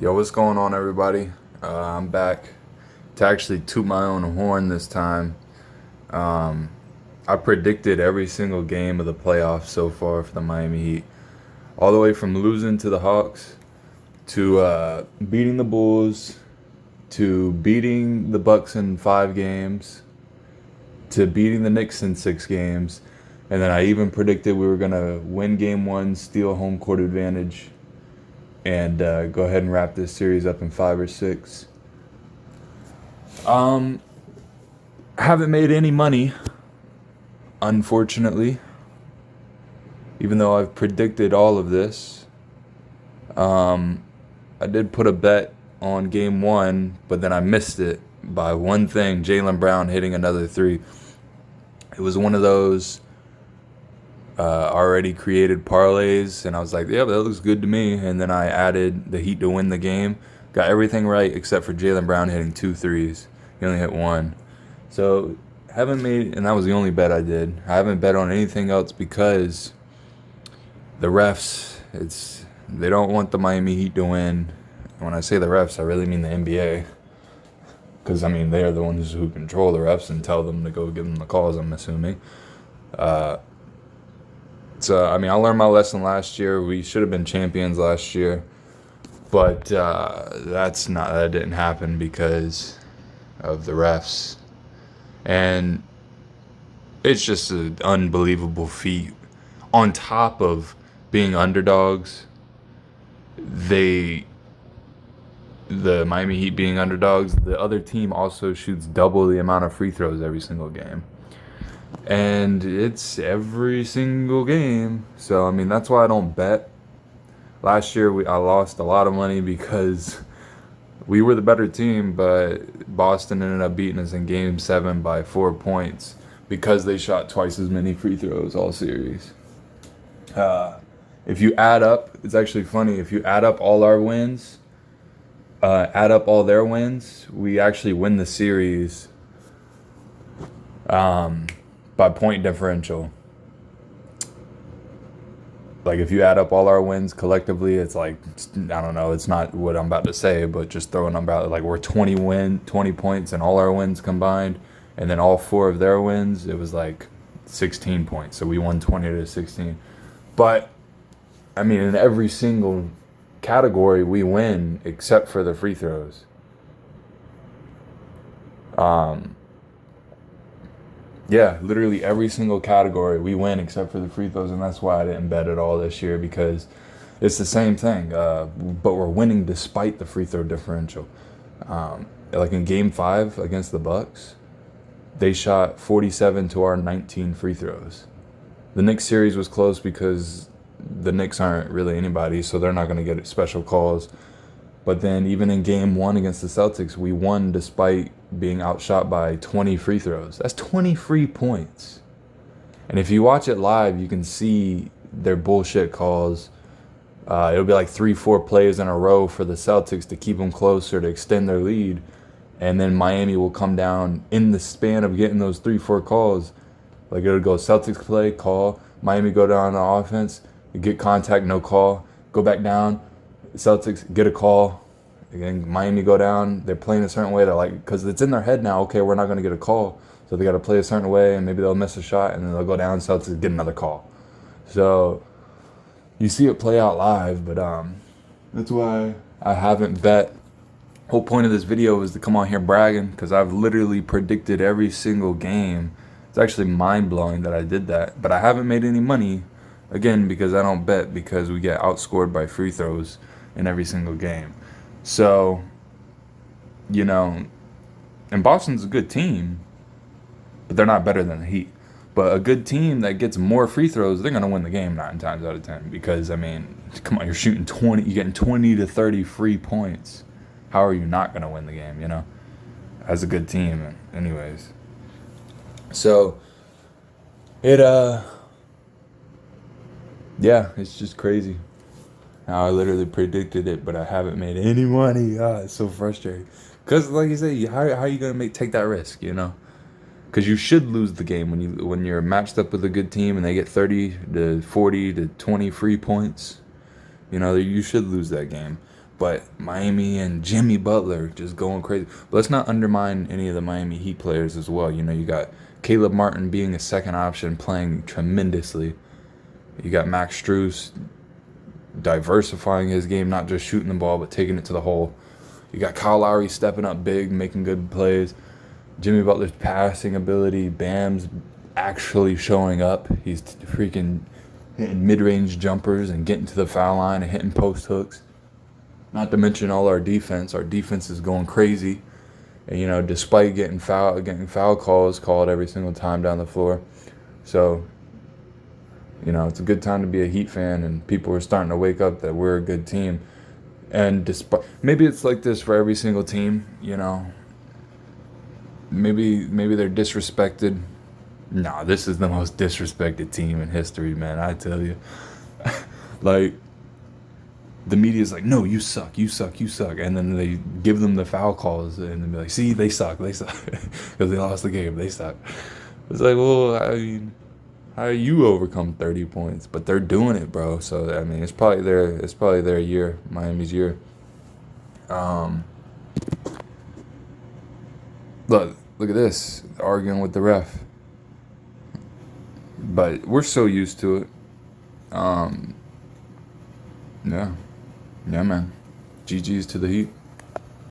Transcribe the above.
Yo, what's going on, everybody? I'm back to actually toot my own horn this time. Um, I predicted every single game of the playoffs so far for the Miami Heat, all the way from losing to the Hawks to beating the Bulls to beating the Bucks in 5 games to beating the Knicks in 6 games, and then I even predicted we were gonna win Game One, steal home court advantage, and go ahead and wrap this series up in 5 or 6. Um, haven't made any money, unfortunately, even though I've predicted all of this. Um, I did put a bet on Game One, but then I missed it by one thing: Jaylen Brown hitting another three. It was one of those already created parlays, and I was like, "Yeah, that looks good to me." And then I added the Heat to win the game. Got everything right except for Jaylen Brown hitting 2 threes. He only hit one. So haven't made, and that was the only bet I did. I haven't bet on anything else because the refs. They don't want the Miami Heat to win. When I say the refs, I really mean the NBA. Because, I mean, they are the ones who control the refs and tell them to go give them the calls, I'm assuming. I mean, I learned my lesson last year. We should have been champions last year. But that didn't happen because of the refs. And it's just an unbelievable feat. On top of being underdogs, the Miami Heat being underdogs, the other team also shoots double the amount of free throws every single game. And it's every single game. So, I mean, that's why I don't bet. Last year, I lost a lot of money because we were the better team, but Boston ended up beating us in Game 7 by 4 points because they shot twice as many free throws all series. If you add up, it's actually funny, if you add up all our wins, add up all their wins, we actually win the series by point differential. Like, if you add up all our wins collectively, it's like, I don't know, it's not what I'm about to say, but just throwing them out, like, we're 20 points in all our wins combined, and then all 4 of their wins, it was like 16 points. So we won 20-16. But, I mean, in every single category, we win except for the free throws. Yeah, literally every single category we win except for the free throws, and that's why I didn't bet at all this year, because it's the same thing. But we're winning despite the free throw differential. Like in Game 5 against the Bucks, they shot 47 to our 19 free throws. The Knicks series was close because the Knicks aren't really anybody, so they're not going to get special calls. But then even in Game 1 against the Celtics, we won despite being outshot by 20 free throws. That's 20 free points. And if you watch it live, you can see their bullshit calls. It'll be like 3-4 plays in a row for the Celtics to keep them closer, to extend their lead. And then Miami will come down in the span of getting those 3-4 calls. Like, it'll go Celtics play, call. Miami go down on offense, get contact, no call. Go back down. Celtics get a call. Again, Miami go down. They're playing a certain way. They're like, because it's in their head now, okay, we're not going to get a call. So they got to play a certain way, and maybe they'll miss a shot, and then they'll go down. Celtics get another call. So you see it play out live, but that's why I haven't bet. Whole point of this video is to come on here bragging, because I've literally predicted every single game. It's actually mind-blowing that I did that, but I haven't made any money, again, because I don't bet, because we get outscored by free throws in every single game. So, you know, and Boston's a good team, but they're not better than the Heat. But a good team that gets more free throws, they're going to win the game 9 times out of 10. Because, I mean, come on, you're shooting 20, you're getting 20 to 30 free points. How are you not going to win the game, you know, as a good team? Anyways. So, yeah, it's just crazy. Now, I literally predicted it, but I haven't made any money. It's so frustrating. Because, like you say, how are you going to take that risk, you know? Because you should lose the game when you're matched up with a good team and they get 30 to 40 to 20 free points. You know, you should lose that game. But Miami and Jimmy Butler just going crazy. But let's not undermine any of the Miami Heat players as well. You know, you got Caleb Martin being a second option, playing tremendously. You got Max Strus diversifying his game, not just shooting the ball, but taking it to the hole. You got Kyle Lowry stepping up big, making good plays. Jimmy Butler's passing ability. Bam's actually showing up. He's freaking hitting mid-range jumpers and getting to the foul line and hitting post hooks. Not to mention all our defense. Our defense is going crazy. And, you know, despite getting foul calls called every single time down the floor. So, you know, it's a good time to be a Heat fan, and people are starting to wake up that we're a good team. And despite, maybe it's like this for every single team, you know. Maybe they're disrespected. Nah, this is the most disrespected team in history, man. I tell you. Like, the media's like, no, you suck, you suck, you suck. And then they give them the foul calls and then be like, see, they suck. Because they lost the game, they suck. It's like, well, I mean, how do you overcome 30 points? But they're doing it, bro. So, I mean, it's probably their year, Miami's year. Look at this, arguing with the ref. But we're so used to it. Yeah, man. GG's to the Heat.